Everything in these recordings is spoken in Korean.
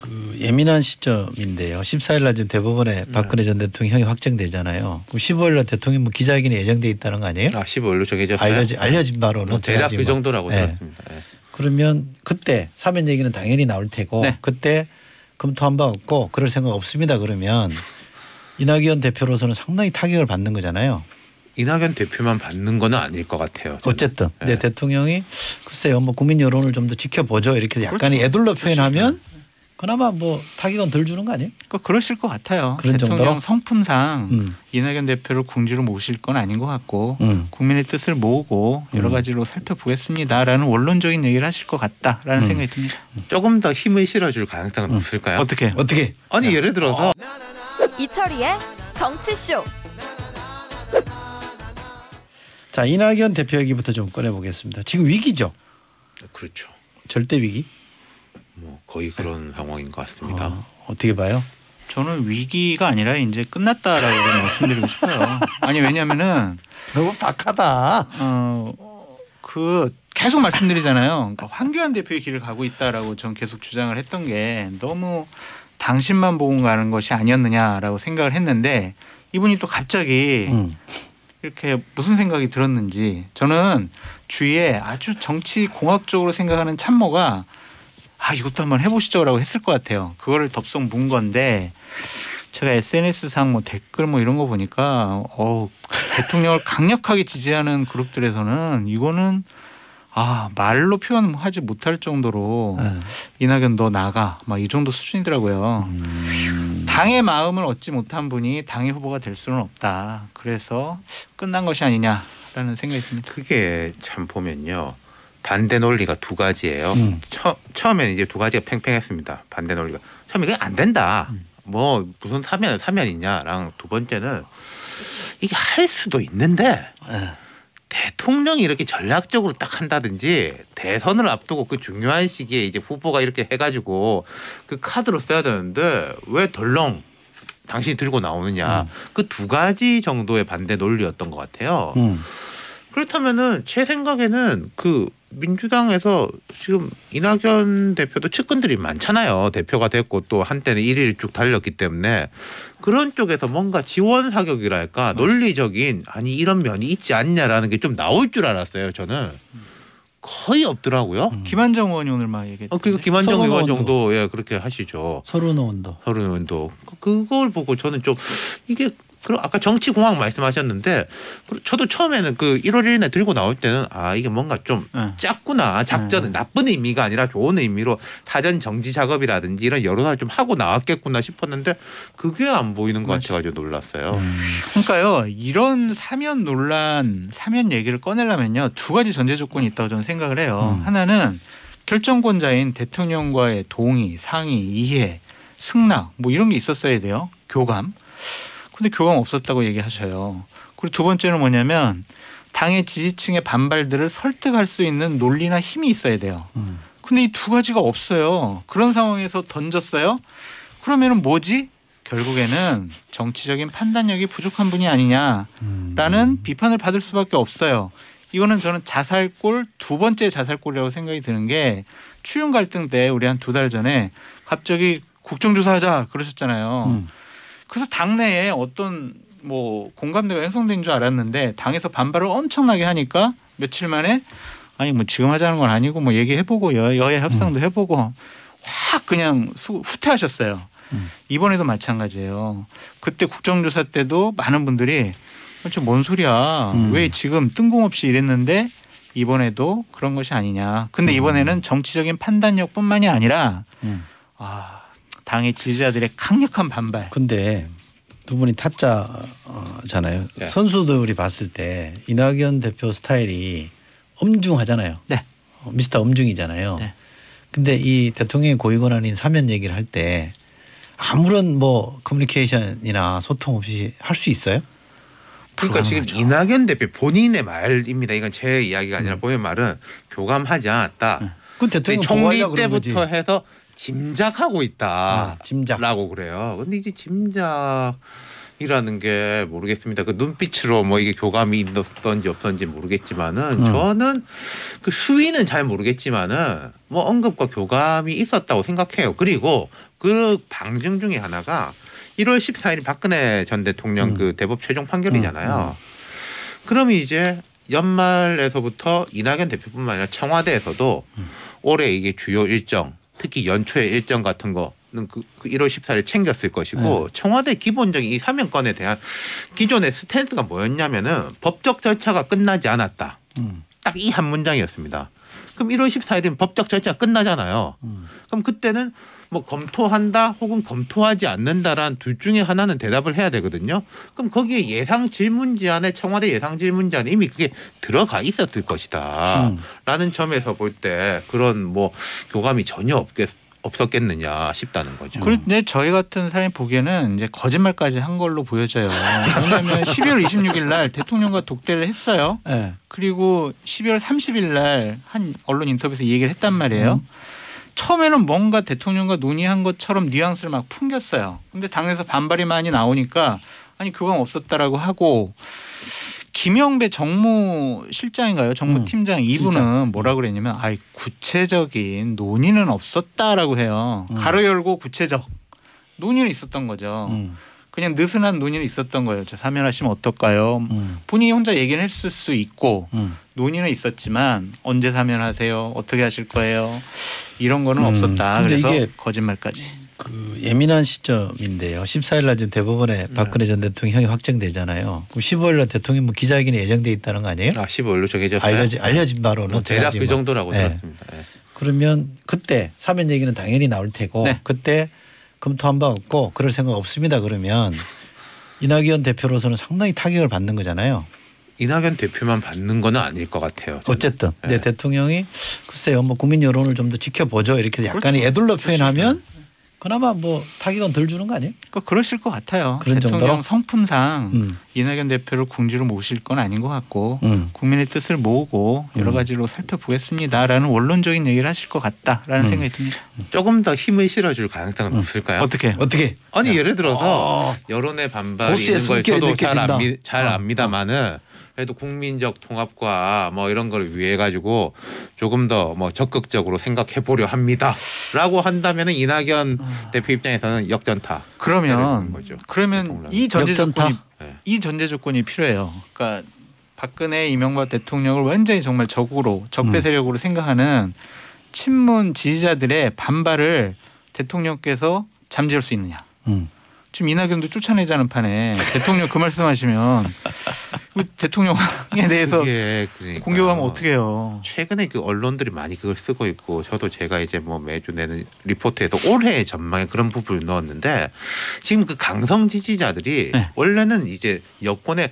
그 예민한 시점인데요. 14일 날 지금 대법원에 박근혜 전 대통령이 확정되잖아요. 15일 날 대통령 뭐 기자회견이 예정돼 있다는 거 아니에요? 15일로 정해졌어요. 알려진 바로는 대략 그 정도라고 네. 들었습니다. 네. 그러면 그때 사면 얘기는 당연히 나올 테고 네. 그때 검토한 바 없고 그럴 생각 없습니다. 그러면 이낙연 대표로서는 상당히 타격을 받는 거잖아요. 이낙연 대표만 받는 건 아닐 것 같아요. 저는. 어쨌든 네. 대통령이 글쎄요 뭐 국민 여론을 좀 더 지켜보죠 이렇게 약간의 그렇죠. 애둘러 표현하면 그나마 뭐 타격은 덜 주는 거 아니에요? 그러니까 그러실 것 같아요. 그런 대통령 정도로? 성품상 이낙연 대표를 궁지로 모실 건 아닌 것 같고 국민의 뜻을 모으고 여러 가지로 살펴보겠습니다라는 원론적인 얘기를 하실 것 같다라는 생각이 듭니다. 조금 더 힘을 실어줄 가능성은 없을까요? 어떻게? 아니 예를 들어서 이철이의 정치쇼. 자 이낙연 대표 얘기부터 좀 꺼내보겠습니다. 지금 위기죠? 그렇죠. 절대 위기? 뭐 거의 그런 상황인 것 같습니다. 어떻게 봐요? 저는 위기가 아니라 이제 끝났다라고 좀 말씀드리고 싶어요. 아니 왜냐면은 너무 박하다. 그 계속 말씀드리잖아요. 그러니까 황교안 대표의 길을 가고 있다라고 전 계속 주장을 했던 게 너무 당신만 보고 가는 것이 아니었느냐라고 생각을 했는데 이분이 또 갑자기 이렇게 무슨 생각이 들었는지 저는 주위에 아주 정치 공학적으로 생각하는 참모가 이것도 한번 해보시죠라고 했을 것 같아요. 그거를 덥석 문 건데 제가 SNS상 뭐 댓글 뭐 이런 거 보니까 대통령을 강력하게 지지하는 그룹들에서는 이거는 말로 표현하지 못할 정도로 이낙연 너 나가 막 이 정도 수준이더라고요. 당의 마음을 얻지 못한 분이 당의 후보가 될 수는 없다. 그래서 끝난 것이 아니냐라는 생각이 듭니다. 그게 참 보면요. 반대 논리가 두 가지예요. 처음에는 이제 두 가지가 팽팽했습니다. 반대 논리가. 처음에 그게 안 된다. 뭐 무슨 사면이냐랑 두 번째는 이게 할 수도 있는데 대통령이 이렇게 전략적으로 딱 한다든지 대선을 앞두고 그 중요한 시기에 이제 후보가 이렇게 해가지고 그 카드로 써야 되는데 왜 덜렁 당신이 들고 나오느냐. 그 두 가지 정도의 반대 논리였던 것 같아요. 그렇다면은 제 생각에는 그 민주당에서 지금 이낙연 대표도 측근들이 많잖아요. 대표가 됐고 또 한때는 1위를 쭉 달렸기 때문에 그런 쪽에서 뭔가 지원 사격이랄까 논리적인 이런 면이 있지 않냐라는 게 좀 나올 줄 알았어요. 저는 거의 없더라고요. 김한정 의원이 오늘 막 얘기했죠. 그리고 김한정 의원 서른원도. 정도 그렇게 하시죠. 서른원도. 서른원도 그걸 보고 저는 좀 이게 그리고 아까 정치 공학 말씀하셨는데 저도 처음에는 그 1월 1일 날 들고 나올 때는 이게 뭔가 좀 작구나. 작전은 나쁜 의미가 아니라 좋은 의미로 사전 정지 작업이라든지 이런 여론을 좀 하고 나왔겠구나 싶었는데 그게 안 보이는 것 같아가지고 놀랐어요. 그러니까요. 이런 사면 논란, 사면 얘기를 꺼내려면요. 두 가지 전제 조건이 있다고 저는 생각을 해요. 하나는 결정권자인 대통령과의 동의, 상의, 이해, 승낙 뭐 이런 게 있었어야 돼요. 교감. 근데 교감 없었다고 얘기하셔요. 그리고 두 번째는 뭐냐면 당의 지지층의 반발들을 설득할 수 있는 논리나 힘이 있어야 돼요. 근데 이 두 가지가 없어요. 그런 상황에서 던졌어요. 그러면은 뭐지? 결국에는 정치적인 판단력이 부족한 분이 아니냐라는 비판을 받을 수밖에 없어요. 이거는 저는 자살골 두 번째 자살골이라고 생각이 드는 게 추윤 갈등 때 우리 한 2달 전에 갑자기 국정조사하자 그러셨잖아요. 그래서 당내에 어떤 뭐 공감대가 형성된 줄 알았는데 당에서 반발을 엄청나게 하니까 며칠 만에 뭐 지금 하자는 건 아니고 뭐 얘기해보고 여야 협상도 해보고 확 그냥 후퇴하셨어요. 이번에도 마찬가지예요. 그때 국정조사 때도 많은 분들이 뭔 소리야. 왜 지금 뜬금없이 이랬는데 이번에도 그런 것이 아니냐. 근데 이번에는 정치적인 판단력뿐만이 아니라 당의 지지자들의 강력한 반발. 근데 두 분이 타짜잖아요. 네. 선수들이 봤을 때 이낙연 대표 스타일이 엄중하잖아요. 네. 미스터 엄중이잖아요. 네. 근데 이 대통령의 고위권한인 사면 얘기를 할 때 아무런 뭐 커뮤니케이션이나 소통 없이 할 수 있어요? 그러니까 지금 이낙연 대표 본인의 말입니다. 이건 제 이야기가 아니라 본인의 말은 교감하지 않았다. 그 대통령 총리 때부터 해서 짐작하고 있다라고 짐작. 그래요. 근데 이제 짐작 이라는 게 모르겠습니다. 그 눈빛으로 뭐 이게 교감이 있었던지 없었는지 모르겠지만은 저는 그 수위는 잘 모르겠지만은 뭐 언급과 교감이 있었다고 생각해요. 그리고 그 방증 중에 하나가 1월 14일 박근혜 전 대통령 그 대법 최종 판결이잖아요. 그러면 이제 연말에서부터 이낙연 대표뿐만 아니라 청와대에서도 올해 이게 주요 일정, 특히 연초의 일정 같은 거는 그 1월 14일 챙겼을 것이고 청와대 기본적인 이 사면권에 대한 기존의 스탠스가 뭐였냐면은 법적 절차가 끝나지 않았다. 딱 이 한 문장이었습니다. 그럼 1월 14일은 법적 절차가 끝나잖아요. 그럼 그때는 뭐 검토한다 혹은 검토하지 않는다란 둘 중에 하나는 대답을 해야 되거든요. 그럼 거기에 예상 질문지안에 청와대 예상 질문지안에 이미 그게 들어가 있었을 것이다. 라는 점에서 볼 때 그런 뭐 교감이 전혀 없었겠느냐 싶다는 거죠. 그런데 저희 같은 사람이 보기에는 이제 거짓말까지 한 걸로 보여져요. 왜냐하면 12월 26일 날 대통령과 독대를 했어요. 네. 그리고 12월 30일 날 한 언론 인터뷰에서 이 얘기를 했단 말이에요. 처음에는 뭔가 대통령과 논의한 것처럼 뉘앙스를 막 풍겼어요. 근데 당에서 반발이 많이 나오니까 아니 교감 없었다라고 하고 김영배 정무실장인가요? 정무팀장 이분은 뭐라 그랬냐면 아이 구체적인 논의는 없었다라고 해요. 가로 열고 구체적 논의는 있었던 거죠. 그냥 느슨한 논의는 있었던 거예요. 저 사면하시면 어떨까요? 본인이 혼자 얘기는 했을 수 있고 논의는 있었지만 언제 사면하세요? 어떻게 하실 거예요? 이런 거는 없었다. 그래서 이게 거짓말까지. 그 예민한 시점인데요. 14일 날 지금 대법원에 박근혜 전 대통령이 확정되잖아요. 그럼 15일 날 대통령 뭐 기자회견이 예정돼 있다는 거 아니에요? 15일로 정해졌어요. 알려진 바로는 대략 그 정도라고 들었습니다. 네. 그러면 그때 사면 얘기는 당연히 나올 테고 네. 그때 검토한 바 없고 그럴 생각 없습니다. 그러면 이낙연 대표로서는 상당히 타격을 받는 거잖아요. 이낙연 대표만 받는 건 아닐 것 같아요. 저는. 어쨌든 네. 대통령이 글쎄요 뭐 국민 여론을 좀 더 지켜보죠 이렇게 약간의 그렇죠. 애둘러 표현하면 그나마 뭐 타격은 덜 주는 거 아니에요? 그러실 것 같아요. 그런 대통령 정도로? 성품상 이낙연 대표를 궁지로 모실 건 아닌 것 같고 국민의 뜻을 모으고 여러 가지로 살펴보겠습니다라는 원론적인 얘기를 하실 것 같다라는 생각이 듭니다. 조금 더 힘을 실어줄 가능성은 없을까요? 어떻게? 아니 예를 들어서 여론의 반발이 있는 걸 저도 잘 압니다만은 그래도 국민적 통합과 뭐 이런 걸 위해 가지고 조금 더 뭐 적극적으로 생각해 보려 합니다라고 한다면은 이낙연 대표 입장에서는 역전타. 그러면 이 전제 조건이 네. 이 전제 조건이 필요해요. 그러니까 박근혜 이명박 대통령을 완전히 정말 적으로 적대 세력으로 생각하는 친문 지지자들의 반발을 대통령께서 잠재울 수 있느냐. 지금 이낙연도 쫓아내자는 판에 대통령 그 말씀하시면 대통령에 대해서 공격하면 어떻게 해요? 최근에 그 언론들이 많이 그걸 쓰고 있고 저도 제가 이제 뭐 매주 내는 리포트에서 올해 전망에 그런 부분을 넣었는데 지금 그 강성 지지자들이 원래는 이제 여권의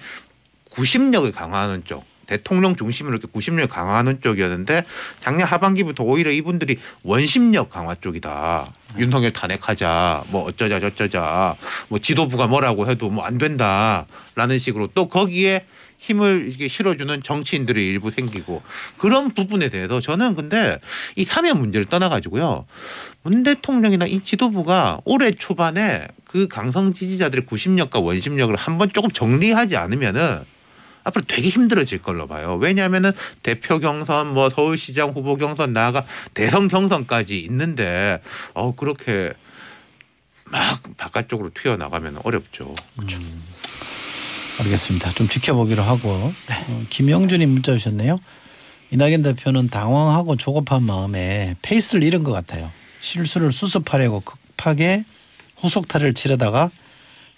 구심력을 강화하는 쪽 대통령 중심으로 이렇게 구심력을 강화하는 쪽이었는데 작년 하반기부터 오히려 이분들이 원심력 강화 쪽이다. 윤석열 탄핵하자, 뭐 어쩌자 저쩌자, 뭐 지도부가 뭐라고 해도 뭐 안 된다라는 식으로 또 거기에 힘을 이렇게 실어주는 정치인들이 일부 생기고 그런 부분에 대해서 저는 근데 이 사면 문제를 떠나가지고요. 문 대통령이나 이 지도부가 올해 초반에 그 강성 지지자들의 구심력과 원심력을 한번 조금 정리하지 않으면은 앞으로 되게 힘들어질 걸로 봐요. 왜냐하면은 대표 경선, 뭐 서울시장 후보 경선 나아가 대선 경선까지 있는데 그렇게 막 바깥쪽으로 튀어나가면 어렵죠. 그렇죠. 알겠습니다. 좀 지켜보기로 하고 김영준이 문자 주셨네요. 이낙연 대표는 당황하고 조급한 마음에 페이스를 잃은 것 같아요. 실수를 수습하려고 급하게 후속타를 치려다가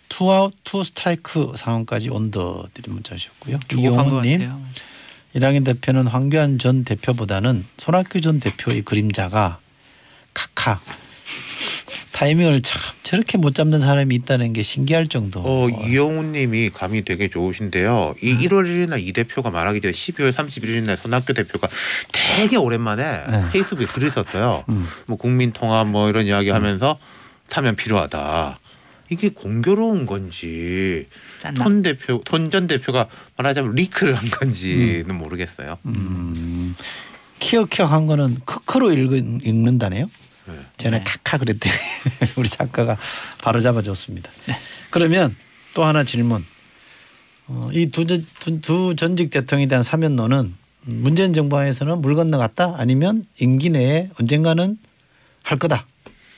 투아웃 투 스트라이크 상황까지 온 듯 이런 문자 주셨고요. 이용훈님 이낙연 대표는 황교안 전 대표보다는 손학규 전 대표의 그림자가 카카 타이밍을 참 저렇게 못 잡는 사람이 있다는 게 신기할 정도. 이용훈님이 감이 되게 좋으신데요. 이 1월 1일 날 이 대표가 말하기 전에 12월 31일 날 손학규 대표가 되게 오랜만에 페이스북에 글을 썼어요. 뭐 국민통합 뭐 이런 이야기하면서 타면 필요하다. 이게 공교로운 건지 톤 전 대표가 말하자면 리크를 한 건지는 모르겠어요. 키역키역 한 거는 크크로 읽는다네요. 전에 카카 그랬더니 우리 작가가 바로 잡아줬습니다. 그러면 또 하나 질문. 이 두 전직 대통령에 대한 사면론은 문재인 정부 하에서는 물 건너갔다 아니면 임기 내에 언젠가는 할 거다.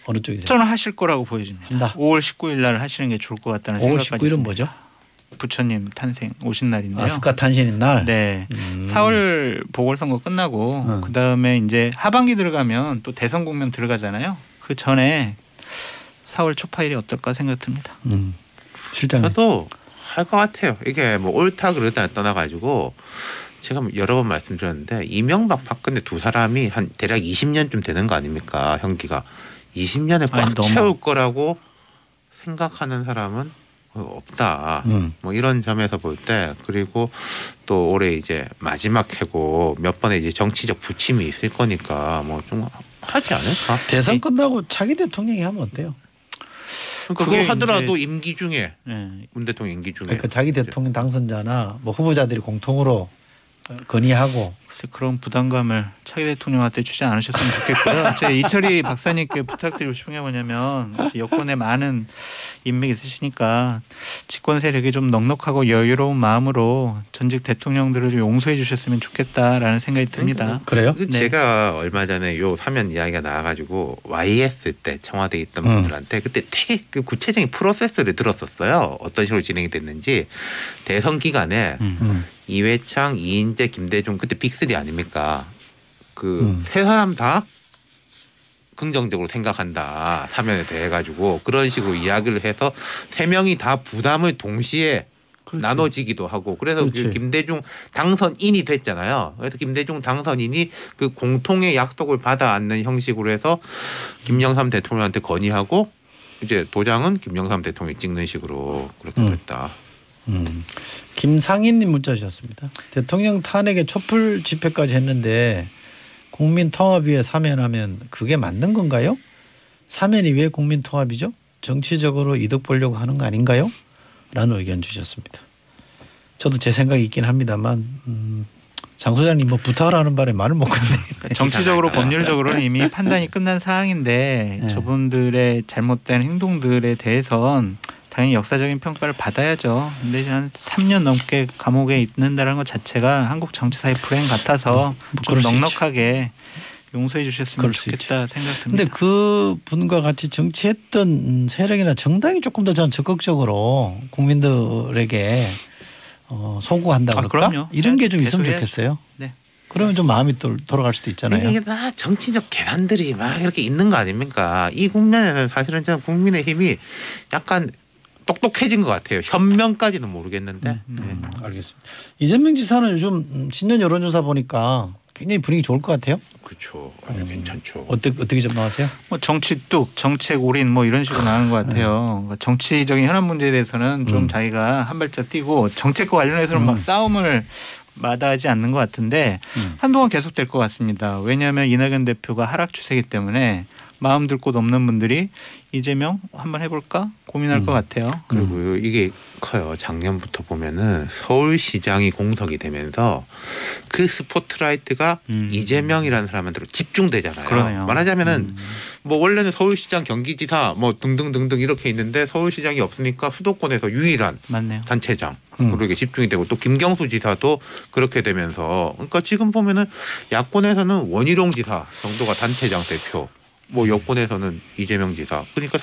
어느 쪽이세요? 저는 하실 거라고 보여집니다. 한다. 5월 19일 날 하시는 게 좋을 것 같다는 5월 생각까지 19일은 듭니다. 뭐죠? 부처님 탄생 오신 날인데요. 아스카 탄신인 날. 네. 4월 보궐선거 끝나고 그 다음에 이제 하반기 들어가면 또 대선 국면 들어가잖아요. 그 전에 4월 초파일이 어떨까 생각 듭니다. 실장님. 저도 할 것 같아요. 이게 뭐 옳다 그르다 떠나가지고 제가 여러 번 말씀드렸는데 이명박 박근혜 두 사람이 한 대략 20년쯤 되는 거 아닙니까? 형기가 20년에 꽉 채울 거라고 생각하는 사람은 없다. 뭐 이런 점에서 볼 때 그리고 또 올해 이제 마지막 해고 몇 번의 이제 정치적 부침이 있을 거니까 뭐 좀 하지 않을까? 대선 끝나고 차기 대통령이 하면 어때요? 그거 하더라도 임기 중에 문 대통령 임기 중에 그러니까 자기 대통령 당선자나 뭐 후보자들이 공통으로 건의하고 그런 부담감을 차기 대통령한테 주지 않으셨으면 좋겠고요. 제 이철희 박사님께 부탁드리고 싶은 게 뭐냐면 여권에 많은 인맥이 있으시니까 집권 세력이 좀 넉넉하고 여유로운 마음으로 전직 대통령들을 좀 용서해 주셨으면 좋겠다라는 생각이 듭니다. 그래요? 네. 제가 얼마 전에 요 사면 이야기가 나와가지고 YS 때 청와대에 있던 분들한테 그때 되게 그 구체적인 프로세스를 들었었어요. 어떤 식으로 진행이 됐는지 대선 기간에 이회창, 이인재, 김대중 그때 빅3 아닙니까? 그 세 사람 다 긍정적으로 생각한다. 사면에 대해 가지고 그런 식으로 이야기를 해서 세 명이 다 부담을 동시에 그렇지. 나눠지기도 하고 그래서 그렇지. 그 김대중 당선인이 됐잖아요. 그래서 김대중 당선인이 그 공통의 약속을 받아 안는 형식으로 해서 김영삼 대통령한테 건의하고 이제 도장은 김영삼 대통령이 찍는 식으로 그렇게 됐다. 김상인님 문자 주셨습니다. 대통령 탄핵에 촛불 집회까지 했는데 국민통합위에 사면하면 그게 맞는 건가요? 사면이 왜 국민통합이죠? 정치적으로 이득 보려고 하는 거 아닌가요? 라는 의견 주셨습니다. 저도 제 생각이 있긴 합니다만 장 소장님 뭐 부탁을 하는 바람에 말을 못 끊네. 정치적으로 법률적으로는 이미 판단이 끝난 사항인데 네. 저분들의 잘못된 행동들에 대해선 당연히 역사적인 평가를 받아야죠. 근데 한 3년 넘게 감옥에 있는다는 것 자체가 한국 정치사의 불행 같아서 좀 넉넉하게 용서해 주셨으면 좋겠다 생각됩니다. 근데 그 분과 같이 정치했던 세력이나 정당이 조금 더 전 적극적으로 국민들에게 소구한다고 할까? 그럼요. 이런 게 좀 있으면 계속 좋겠어요. 네. 그러면 좀 마음이 또 돌아갈 수도 있잖아요. 이게 다 정치적 계산들이 막 이렇게 있는 거 아닙니까? 이 국면에는 사실은 저는 국민의힘이 약간 똑똑해진 것 같아요. 현명까지는 모르겠는데. 네. 알겠습니다. 이재명 지사는 요즘 신년 여론조사 보니까 굉장히 분위기 좋을 것 같아요. 그렇죠. 아주 괜찮죠. 어떻게 전망하세요? 뭐 정치 뚝, 정책 올인 뭐 이런 식으로 나가는 것 같아요. 그러니까 정치적인 현안 문제에 대해서는 좀 자기가 한 발짝 뛰고 정책과 관련해서는 막 싸움을 마다하지 않는 것 같은데 한동안 계속될 것 같습니다. 왜냐하면 이낙연 대표가 하락 추세이기 때문에 마음 들 곳 없는 분들이 이재명 한번 해볼까 고민할 것 같아요. 그리고 이게 커요. 작년부터 보면은 서울시장이 공석이 되면서 그 스포트라이트가 이재명이라는 사람한테로 집중되잖아요. 그러네요. 말하자면은 뭐 원래는 서울시장, 경기지사 뭐 등등등등 이렇게 있는데 서울시장이 없으니까 수도권에서 유일한 맞네요. 단체장 그렇게 집중이 되고 또 김경수 지사도 그렇게 되면서 그러니까 지금 보면은 야권에서는 원희룡 지사 정도가 단체장 대표. 뭐 여권에서는 이재명 지사. 그러니까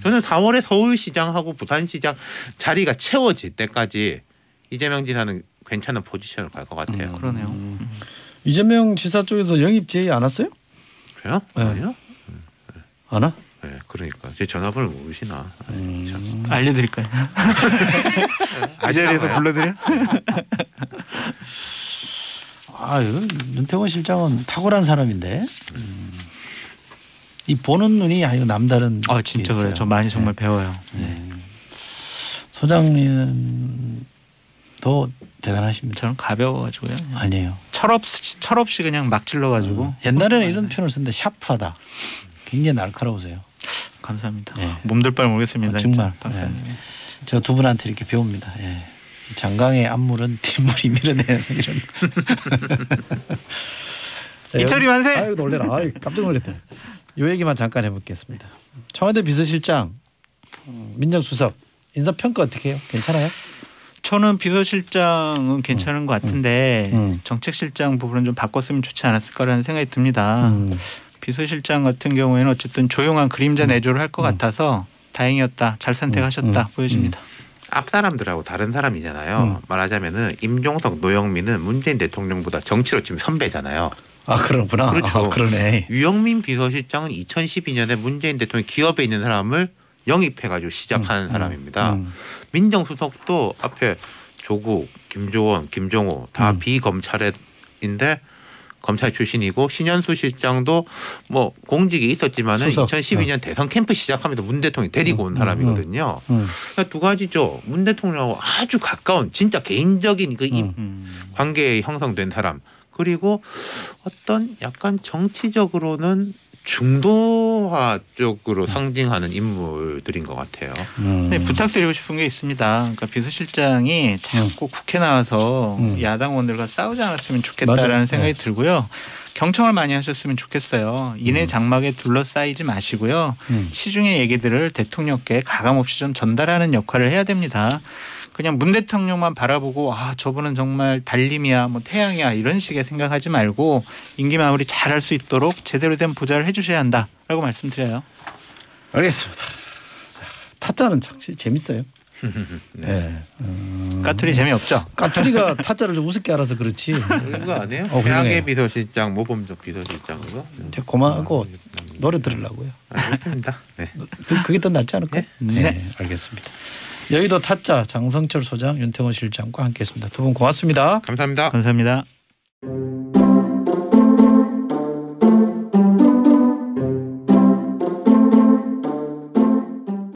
저는 4월에 서울시장하고 부산시장 자리가 채워질 때까지 이재명 지사는 괜찮은 포지션을 갈 것 같아요. 그러네요. 이재명 지사 쪽에서 영입 제의 안 왔어요? 그래요? 네. 아니요? 안 와? 네, 그러니까 제 전화번호 모르시나? 알려드릴까요? 이 자리에서 불러드려? 윤태권 실장은 탁월한 사람인데 이 보는 눈이 아주 남다른. 진짜 그래요. 저 많이 정말 배워요. 소장님도 대단하십니다. 저는 가벼워가지고요. 아니에요. 철없이 그냥 막 찔러가지고. 옛날에는 이런 표현을 썼는데 샤프하다. 굉장히 날카로우세요. 감사합니다. 네. 몸둘 바를 모르겠습니다. 정말. 박사님. 제가 두 분한테 이렇게 배웁니다. 예. 장강의 안물은 뒷물이 밀어내는 이런. 이철이 만세. 아유 놀래라. 아유 깜짝 놀랐다. 요 얘기만 잠깐 해보겠습니다. 청와대 비서실장 민정수석 인사평가 어떻게 해요? 괜찮아요? 저는 비서실장은 괜찮은 것 같은데 정책실장 부분은 좀 바꿨으면 좋지 않았을까라는 생각이 듭니다. 비서실장 같은 경우에는 어쨌든 조용한 그림자 내조를 할 것 같아서 다행이었다. 잘 선택하셨다. 보여집니다. 앞 사람들하고 다른 사람이잖아요. 말하자면은 임종석, 노영민은 문재인 대통령보다 정치로 지금 선배잖아요. 아 그렇구나. 그렇죠. 아, 그러네. 유영민 비서실장은 2012년에 문재인 대통령 기업에 있는 사람을 영입해가지고 시작한 사람입니다. 민정수석도 앞에 조국, 김조원, 김종호 다 비검찰인데 검찰 출신이고 신현수 실장도 뭐 공직이 있었지만은 수석. 2012년 대선 캠프 시작하면서 문 대통령이 데리고 온 사람이거든요. 그러니까 두 가지죠. 문 대통령하고 아주 가까운 진짜 개인적인 그 관계에 형성된 사람. 그리고 어떤 약간 정치적으로는 중도화 쪽으로 상징하는 인물들인 것 같아요. 네, 부탁드리고 싶은 게 있습니다. 그러니까 비서실장이 자꾸 국회 나와서 야당 의원들과 싸우지 않았으면 좋겠다라는 맞아요. 생각이 들고요. 경청을 많이 하셨으면 좋겠어요. 인해 장막에 둘러싸이지 마시고요. 시중의 얘기들을 대통령께 가감없이 좀 전달하는 역할을 해야 됩니다. 그냥 문 대통령만 바라보고 아 저분은 정말 달림이야 뭐 태양이야 이런 식의 생각하지 말고 임기 마무리 잘할 수 있도록 제대로 된 보좌를 해주셔야 한다라고 말씀드려요. 알겠습니다. 자, 타짜는 참 재밌어요. 네. 까투리 재미없죠? 까투리가 타짜를 좀 우습게 알아서 그렇지. 그거 아니에요? 훌륭해요. 해양의 비서실장, 모범적 비서실장 그거? 제가 고마하고 노래 들으려고요. 알겠습니다. 네. 그게 더 낫지 않을까요? 네. 알겠습니다. 여의도 타짜 장성철 소장, 윤태원 실장과 함께했습니다. 두 분 고맙습니다. 감사합니다. 감사합니다.